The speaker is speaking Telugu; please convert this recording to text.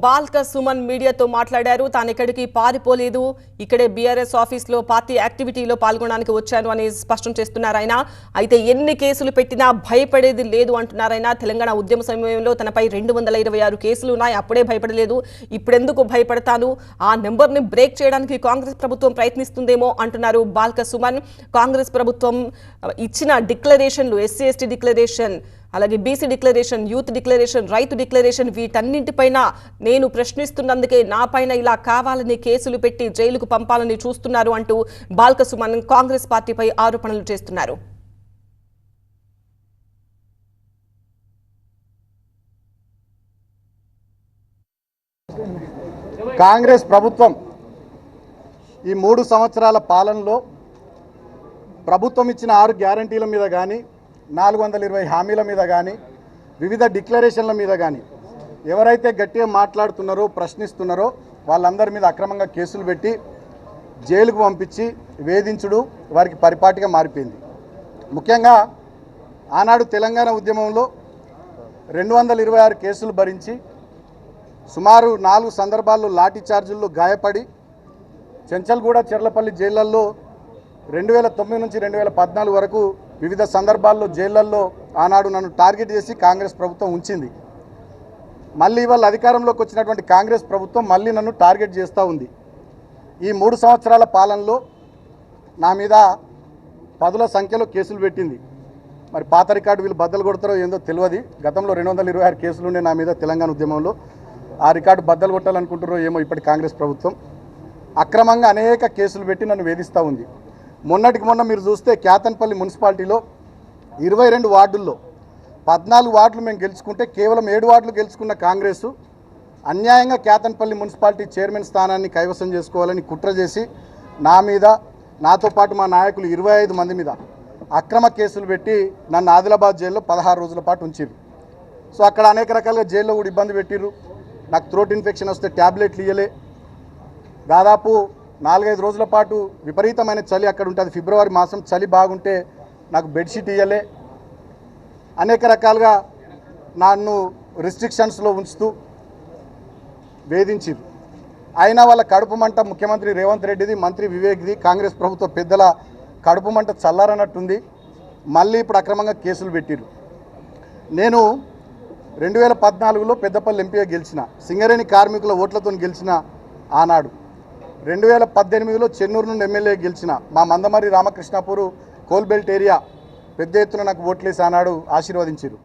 బాల్క సుమన్ మీడియాతో మాట్లాడారు. తాను ఎక్కడికి పారిపోలేదు, ఇక్కడే బీఆర్ఎస్ ఆఫీస్లో పార్టీ యాక్టివిటీలో పాల్గొనడానికి వచ్చాను అని స్పష్టం చేస్తున్నారు ఆయన. అయితే ఎన్ని కేసులు పెట్టినా భయపడేది లేదు అంటున్నారు ఆయన. తెలంగాణ ఉద్యమ సమయంలో తనపై 226 కేసులు ఉన్నాయి, అప్పుడే భయపడలేదు, ఇప్పుడెందుకు భయపడతాను, ఆ నెంబర్ని బ్రేక్ చేయడానికి కాంగ్రెస్ ప్రభుత్వం ప్రయత్నిస్తుందేమో అంటున్నారు బాల్క సుమన్. కాంగ్రెస్ ప్రభుత్వం ఇచ్చిన డిక్లరేషన్లు, ఎస్సీ ఎస్టీ డిక్లరేషన్, అలాగే బీసీ డిక్లరేషన్, యూత్ డిక్లరేషన్, రైతు డిక్లరేషన్, వీటన్నింటిపైన నేను ప్రశ్నిస్తున్నందుకే నా పైన ఇలా కావాలని కేసులు పెట్టి జైలుకు పంపాలని చూస్తున్నారు అంటూ బాల్క సుమన్ కాంగ్రెస్ పార్టీపై ఆరోపణలు చేస్తున్నారు. కాంగ్రెస్ ప్రభుత్వం ఈ 3 సంవత్సరాల పాలనలో ప్రభుత్వం ఇచ్చిన 6 గ్యారంటీల మీద కానీ, 420 హామీల మీద కానీ, వివిధ డిక్లరేషన్ల మీద కానీ ఎవరైతే గట్టిగా మాట్లాడుతున్నారో, ప్రశ్నిస్తున్నారో వాళ్ళందరి మీద అక్రమంగా కేసులు పెట్టి జైలుకు పంపించి వేధించుడు వారికి పరిపాటిగా మారిపోయింది. ముఖ్యంగా ఆనాడు తెలంగాణ ఉద్యమంలో 226 కేసులు భరించి సుమారు 4 సందర్భాల్లో లాఠీ చార్జీల్లో గాయపడి చెంచల్గూడ, చెర్లపల్లి జైళ్లలో 2009 నుంచి 2014 వరకు వివిధ సందర్భాల్లో జైళ్లలో ఆనాడు నన్ను టార్గెట్ చేసి కాంగ్రెస్ ప్రభుత్వం ఉంచింది. మళ్ళీ ఇవాళ అధికారంలోకి వచ్చినటువంటి కాంగ్రెస్ ప్రభుత్వం మళ్ళీ నన్ను టార్గెట్ చేస్తూ ఉంది. ఈ 3 సంవత్సరాల పాలనలో నా మీద 10ల సంఖ్యలో కేసులు పెట్టింది. మరి పాత రికార్డు వీళ్ళు బద్దలు కొడతారో ఏందో తెలియదు. గతంలో 226 కేసులు ఉండే నా మీద తెలంగాణ ఉద్యమంలో. ఆ రికార్డు బద్దలు కొట్టాలనుకుంటారో ఏమో ఇప్పటి కాంగ్రెస్ ప్రభుత్వం. అక్రమంగా అనేక కేసులు పెట్టి నన్ను వేధిస్తూ ఉంది. మొన్నటికి మొన్న మీరు చూస్తే క్యాతన్పల్లి మున్సిపాలిటీలో 22 వార్డుల్లో 14 వార్డులు మేము గెలుచుకుంటే కేవలం 7 వార్డులు గెలుచుకున్న కాంగ్రెసు అన్యాయంగా క్యాతన్పల్లి మున్సిపాలిటీ చైర్మన్ స్థానాన్ని కైవసం చేసుకోవాలని కుట్ర చేసి నా మీద, నాతో పాటు మా నాయకులు 25 మంది మీద అక్రమ కేసులు పెట్టి నన్ను ఆదిలాబాద్ జైల్లో 16 రోజుల పాటు ఉంచారు. సో అక్కడ అనేక రకాలుగా జైల్లో కూడా ఇబ్బంది పెట్టిర్రు. నాకు థ్రోట్ ఇన్ఫెక్షన్ వస్తే ట్యాబ్లెట్లు ఇవ్వలే. దాదాపు 4-5 రోజుల పాటు విపరీతమైన చలి అక్కడ ఉంటుంది. ఫిబ్రవరి మాసం చలి బాగుంటే నాకు బెడ్షీట్ ఇవ్వలే. అనేక రకాలుగా నన్ను రిస్ట్రిక్షన్స్లో ఉంచుతూ వేధించారు. అయినా వాళ్ళ కడుపు మంట ముఖ్యమంత్రి రేవంత్ రెడ్డిది, మంత్రి వివేక్ది, కాంగ్రెస్ ప్రభుత్వ పెద్దల కడుపు మంట చల్లారనట్టుంది. మళ్ళీ ఇప్పుడు అక్రమంగా కేసులు పెట్టిరు. నేను 2014లో పెద్దపల్లి ఎంపీగా గెలిచిన, సింగరేణి కార్మికుల ఓట్లతో గెలిచిన ఆనాడు. 2018లో చెన్నూరు నుండి ఎమ్మెల్యే గెలిచిన మా మందమరి రామకృష్ణాపూర్ కోల్బెల్ట్ ఏరియా పెద్ద ఎత్తున నాకు ఓట్లేసి ఆనాడు ఆశీర్వదించారు.